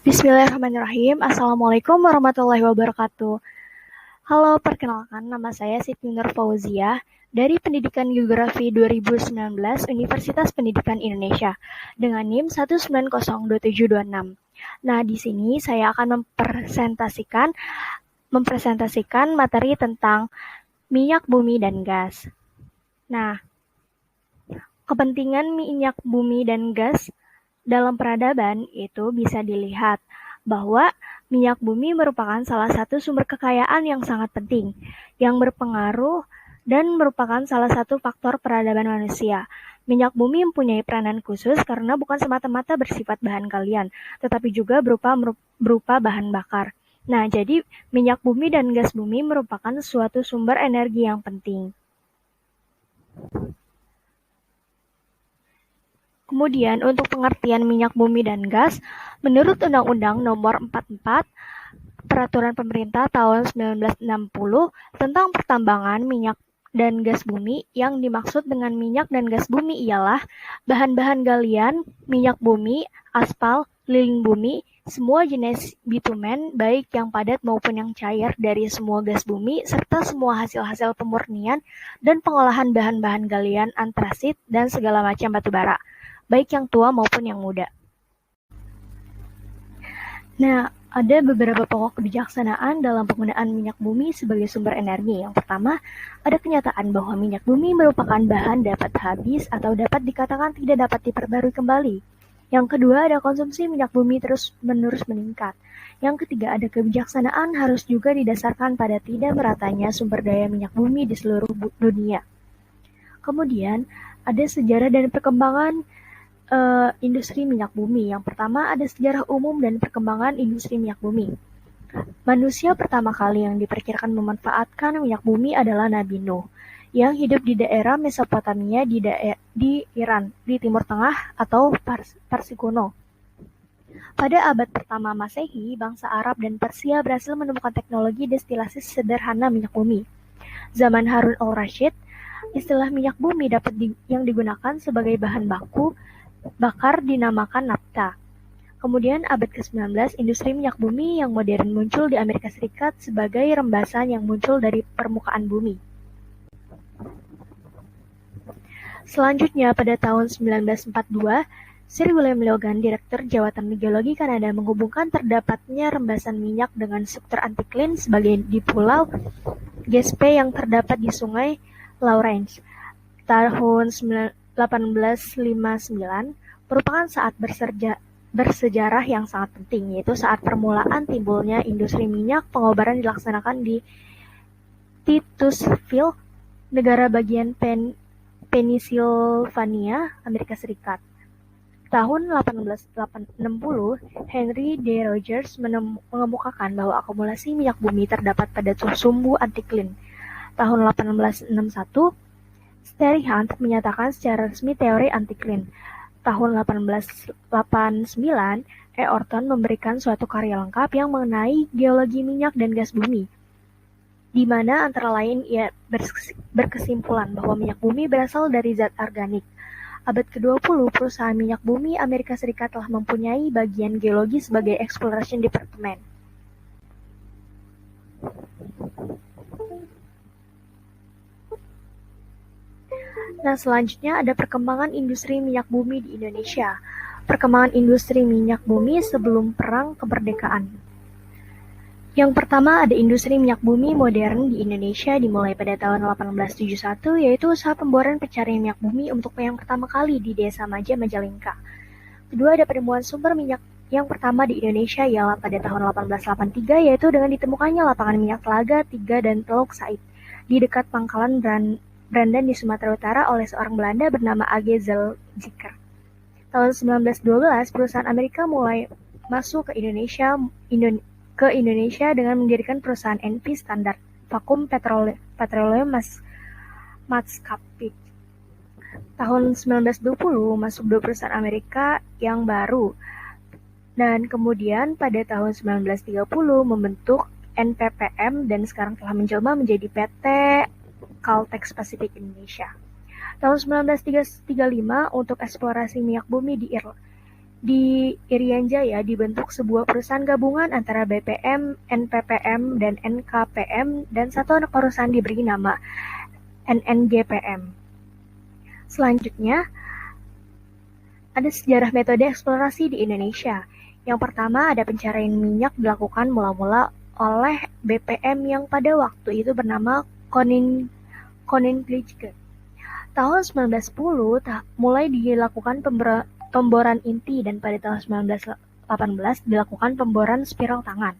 Bismillahirrahmanirrahim. Assalamualaikum warahmatullahi wabarakatuh. Halo, perkenalkan nama saya Siti Nur Fauzia dari Pendidikan Geografi 2019 Universitas Pendidikan Indonesia dengan NIM 1902726. Nah, di sini saya akan mempresentasikan materi tentang minyak bumi dan gas. Nah, kepentingan minyak bumi dan gas dalam peradaban itu bisa dilihat bahwa minyak bumi merupakan salah satu sumber kekayaan yang sangat penting, yang berpengaruh dan merupakan salah satu faktor peradaban manusia. Minyak bumi mempunyai peranan khusus karena bukan semata-mata bersifat bahan galian, tetapi juga berupa bahan bakar. Nah, jadi minyak bumi dan gas bumi merupakan suatu sumber energi yang penting. Kemudian untuk pengertian minyak bumi dan gas, menurut Undang-Undang Nomor 44 Peraturan Pemerintah tahun 1960 tentang pertambangan minyak dan gas bumi, yang dimaksud dengan minyak dan gas bumi ialah bahan-bahan galian, minyak bumi, aspal, lilin bumi, semua jenis bitumen, baik yang padat maupun yang cair dari semua gas bumi, serta semua hasil-hasil pemurnian dan pengolahan bahan-bahan galian antrasit dan segala macam batu bara, baik yang tua maupun yang muda. Nah, ada beberapa pokok kebijaksanaan dalam penggunaan minyak bumi sebagai sumber energi. Yang pertama, ada kenyataan bahwa minyak bumi merupakan bahan dapat habis atau dapat dikatakan tidak dapat diperbarui kembali. Yang kedua, ada konsumsi minyak bumi terus-menerus meningkat. Yang ketiga, ada kebijaksanaan harus juga didasarkan pada tidak meratanya sumber daya minyak bumi di seluruh dunia. Kemudian, ada sejarah dan perkembangan industri minyak bumi. Yang pertama ada sejarah umum dan perkembangan industri minyak bumi. Manusia pertama kali yang diperkirakan memanfaatkan minyak bumi adalah Nabi Nuh, yang hidup di daerah Mesopotamia di Iran, di Timur Tengah atau Parsi kuno. Pada abad pertama Masehi, bangsa Arab dan Persia berhasil menemukan teknologi destilasi sederhana minyak bumi. Zaman Harun al-Rashid, istilah minyak bumi yang digunakan sebagai bahan baku bakar dinamakan nafta. Kemudian abad ke-19, industri minyak bumi yang modern muncul di Amerika Serikat sebagai rembasan yang muncul dari permukaan bumi. Selanjutnya, pada tahun 1942, Sir William Logan, Direktur Jawatan Geologi Kanada, menghubungkan terdapatnya rembasan minyak dengan struktur antiklin sebagai di Pulau Gaspe yang terdapat di Sungai Lawrence. Tahun 1859 merupakan saat bersejarah yang sangat penting, yaitu saat permulaan timbulnya industri minyak. Pengobaran dilaksanakan di Titusville, negara bagian Pennsylvania, Amerika Serikat. Tahun 1860, Henry D. Rogers mengemukakan bahwa akumulasi minyak bumi terdapat pada sumbu antiklin. Tahun 1861, Sterry Hunt menyatakan secara resmi teori antiklin. Tahun 1889, E. Orton memberikan suatu karya lengkap yang mengenai geologi minyak dan gas bumi, di mana antara lain ia berkesimpulan bahwa minyak bumi berasal dari zat organik. Abad ke-20, perusahaan minyak bumi Amerika Serikat telah mempunyai bagian geologi sebagai Exploration Department. Nah, selanjutnya ada perkembangan industri minyak bumi di Indonesia. Perkembangan industri minyak bumi sebelum Perang Kemerdekaan. Yang pertama ada industri minyak bumi modern di Indonesia dimulai pada tahun 1871, yaitu usaha pemboran pencarian minyak bumi untuk yang pertama kali di Desa Maja, Majalengka. Kedua, ada penemuan sumber minyak yang pertama di Indonesia ialah pada tahun 1883, yaitu dengan ditemukannya lapangan minyak Telaga 3 dan Teluk Said di dekat Pangkalan Brandan di Sumatera Utara oleh seorang Belanda bernama A.G. Zelziker. Tahun 1912, perusahaan Amerika mulai masuk ke Indonesia dengan mendirikan perusahaan NP Standard Vacuum Petroleum Maatskappij. Tahun 1920 masuk dua perusahaan Amerika yang baru, dan kemudian pada tahun 1930 membentuk NPPM dan sekarang telah menjelma menjadi PT Caltex Pacific Indonesia. Tahun 1935 untuk eksplorasi minyak bumi Di Irian Jaya dibentuk sebuah perusahaan gabungan antara BPM, NPPM, dan NKPM, dan satu anak perusahaan diberi nama NNGPM. Selanjutnya, ada sejarah metode eksplorasi di Indonesia. Yang pertama, ada pencarian minyak dilakukan mula-mula oleh BPM yang pada waktu itu bernama Koninklijke. Tahun 1910 mulai dilakukan pemboran inti dan pada tahun 1918 dilakukan pemboran spiral tangan.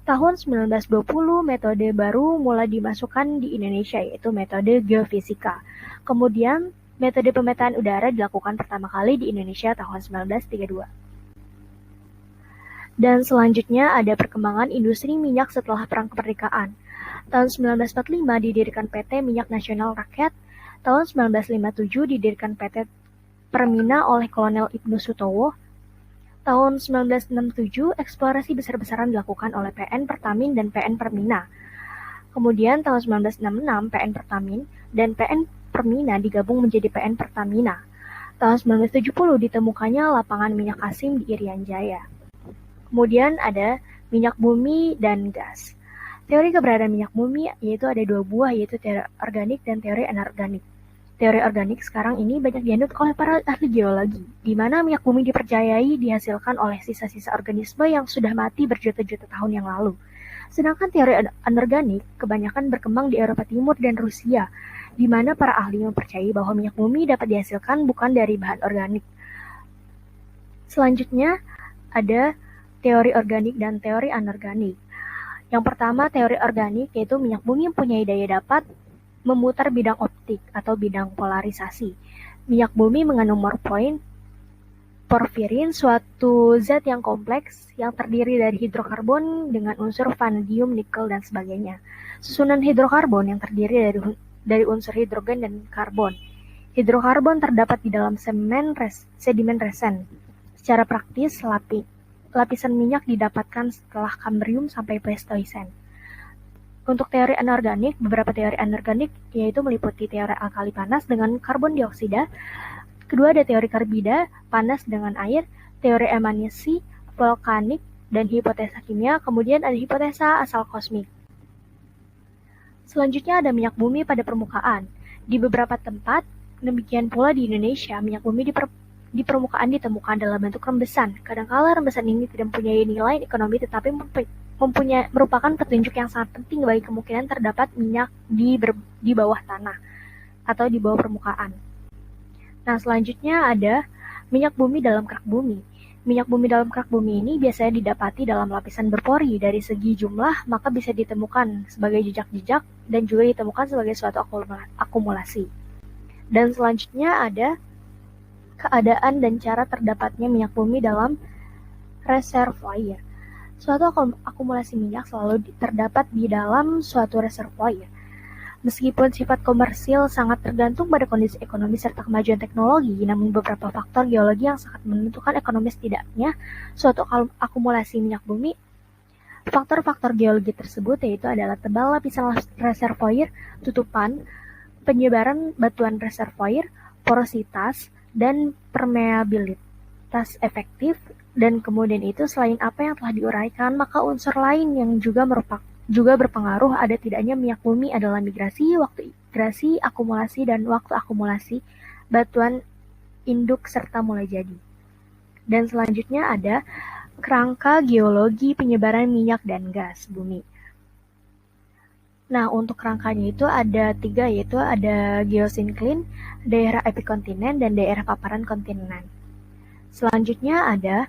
Tahun 1920 metode baru mulai dimasukkan di Indonesia yaitu metode geofisika. Kemudian metode pemetaan udara dilakukan pertama kali di Indonesia tahun 1932. Dan selanjutnya ada perkembangan industri minyak setelah Perang Kemerdekaan. Tahun 1945 didirikan PT Minyak Nasional Rakyat. Tahun 1957 didirikan PT Permina oleh Kolonel Ibnu Sutowo. Tahun 1967 eksplorasi besar-besaran dilakukan oleh PN Pertamin dan PN Permina. Kemudian tahun 1966 PN Pertamin dan PN Permina digabung menjadi PN Pertamina. Tahun 1970 ditemukannya lapangan minyak Kasim di Irian Jaya. Kemudian ada minyak bumi dan gas. Teori keberadaan minyak bumi yaitu ada dua buah, yaitu teori organik dan teori anorganik. Teori organik sekarang ini banyak dianut oleh para ahli geologi, di mana minyak bumi dipercayai dihasilkan oleh sisa-sisa organisme yang sudah mati berjuta-juta tahun yang lalu. Sedangkan teori anorganik kebanyakan berkembang di Eropa Timur dan Rusia, di mana para ahli mempercayai bahwa minyak bumi dapat dihasilkan bukan dari bahan organik. Selanjutnya ada teori organik dan teori anorganik. Yang pertama, teori organik, yaitu minyak bumi mempunyai daya dapat memutar bidang optik atau bidang polarisasi. Minyak bumi mengandung porfirin, suatu zat yang kompleks yang terdiri dari hidrokarbon dengan unsur vanadium, nikel, dan sebagainya. Susunan hidrokarbon yang terdiri dari unsur hidrogen dan karbon. Hidrokarbon terdapat di dalam sedimen resen. Secara praktis, lapisan minyak didapatkan setelah Kambrium sampai Pleistoisen. Untuk teori anorganik, beberapa teori anorganik yaitu meliputi teori alkali panas dengan karbon dioksida, kedua ada teori karbida, panas dengan air, teori emanasi, vulkanik, dan hipotesa kimia, kemudian ada hipotesa asal kosmik. Selanjutnya ada minyak bumi pada permukaan. Di beberapa tempat, demikian pula di Indonesia, minyak bumi di permukaan ditemukan dalam bentuk rembesan. Kadangkala rembesan ini tidak mempunyai nilai ekonomi tetapi merupakan petunjuk yang sangat penting bagi kemungkinan terdapat minyak di bawah tanah atau di bawah permukaan. Nah, selanjutnya ada minyak bumi dalam kerak bumi. Minyak bumi dalam kerak bumi ini biasanya didapati dalam lapisan berpori. Dari segi jumlah, maka bisa ditemukan sebagai jejak-jejak dan juga ditemukan sebagai suatu akumulasi. Dan selanjutnya ada keadaan dan cara terdapatnya minyak bumi dalam reservoir. Suatu akumulasi minyak selalu terdapat di dalam suatu reservoir. Meskipun sifat komersil sangat tergantung pada kondisi ekonomi serta kemajuan teknologi, namun beberapa faktor geologi yang sangat menentukan ekonomi setidaknya suatu akumulasi minyak bumi. Faktor-faktor geologi tersebut yaitu adalah tebal lapisan reservoir, tutupan, penyebaran batuan reservoir, porositas, dan permeabilitas efektif, dan kemudian itu selain apa yang telah diuraikan, maka unsur lain yang juga berpengaruh ada tidaknya minyak bumi adalah migrasi, waktu migrasi, akumulasi, dan waktu akumulasi, batuan induk, serta mulai jadi. Dan selanjutnya ada kerangka geologi penyebaran minyak dan gas bumi. Nah, untuk rangkanya itu ada 3, yaitu ada geosinkline, daerah epikontinen, dan daerah paparan kontinenan. Selanjutnya ada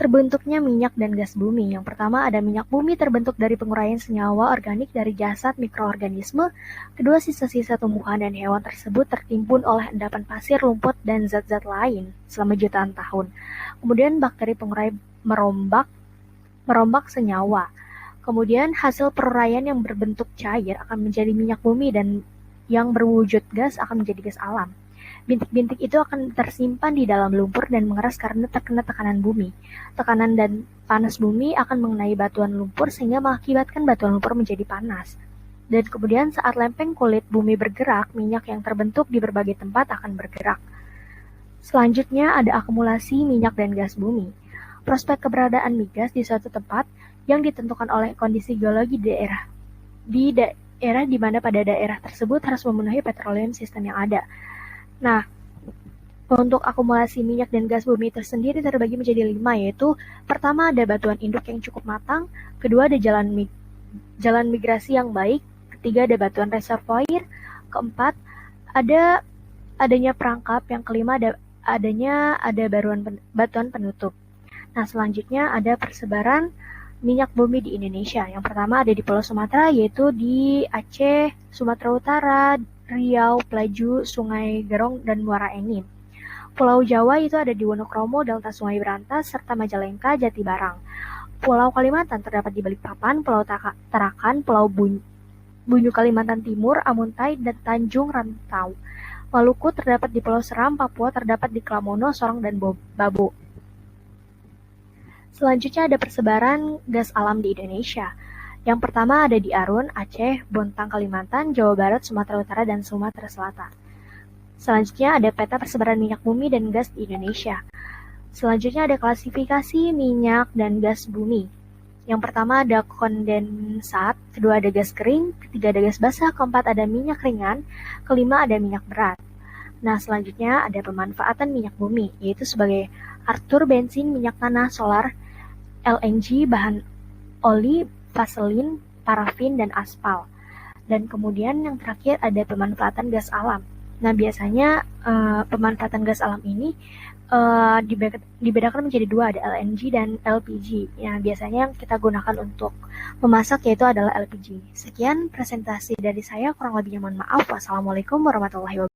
terbentuknya minyak dan gas bumi. Yang pertama ada minyak bumi terbentuk dari penguraian senyawa organik dari jasad mikroorganisme. Kedua, sisa-sisa tumbuhan dan hewan tersebut tertimbun oleh endapan pasir, lumpur, dan zat-zat lain selama jutaan tahun. Kemudian bakteri pengurai merombak senyawa. Kemudian hasil peruraian yang berbentuk cair akan menjadi minyak bumi dan yang berwujud gas akan menjadi gas alam. Bintik-bintik itu akan tersimpan di dalam lumpur dan mengeras karena terkena tekanan bumi. Tekanan dan panas bumi akan mengenai batuan lumpur sehingga mengakibatkan batuan lumpur menjadi panas. Dan kemudian saat lempeng kulit bumi bergerak, minyak yang terbentuk di berbagai tempat akan bergerak. Selanjutnya ada akumulasi minyak dan gas bumi. Prospek keberadaan migas di suatu tempat yang ditentukan oleh kondisi geologi daerah. Di daerah di mana pada daerah tersebut harus memenuhi petroleum sistem yang ada. Nah, untuk akumulasi minyak dan gas bumi tersendiri terbagi menjadi 5, yaitu pertama ada batuan induk yang cukup matang, kedua ada jalan migrasi yang baik, ketiga ada batuan reservoir, keempat adanya perangkap, yang kelima ada batuan penutup. Nah, selanjutnya ada persebaran minyak bumi di Indonesia. Yang pertama ada di Pulau Sumatera, yaitu di Aceh, Sumatera Utara, Riau, Pelaju, Sungai Gerong, dan Muara Enim. Pulau Jawa itu ada di Wonokromo, Delta Sungai Berantas, serta Majalengka, Jatibarang. Pulau Kalimantan terdapat di Balikpapan, Pulau Tarakan, Pulau Bunyu Kalimantan Timur, Amuntai, dan Tanjung Rantau. Maluku terdapat di Pulau Seram, Papua terdapat di Klamono, Sorong, dan Babo. Selanjutnya ada persebaran gas alam di Indonesia. Yang pertama ada di Arun, Aceh, Bontang, Kalimantan, Jawa Barat, Sumatera Utara, dan Sumatera Selatan. Selanjutnya ada peta persebaran minyak bumi dan gas di Indonesia. Selanjutnya ada klasifikasi minyak dan gas bumi. Yang pertama ada kondensat, kedua ada gas kering, ketiga ada gas basah, keempat ada minyak ringan, kelima ada minyak berat. Nah, selanjutnya ada pemanfaatan minyak bumi, yaitu sebagai artur bensin, minyak tanah, solar, LNG, bahan oli, vaselin, parafin, dan aspal. Dan kemudian yang terakhir ada pemanfaatan gas alam. Nah, biasanya pemanfaatan gas alam ini dibedakan menjadi dua, ada LNG dan LPG. Yang biasanya yang kita gunakan untuk memasak yaitu adalah LPG. Sekian presentasi dari saya, kurang lebihnya mohon maaf. Wassalamualaikum warahmatullahi wabarakatuh.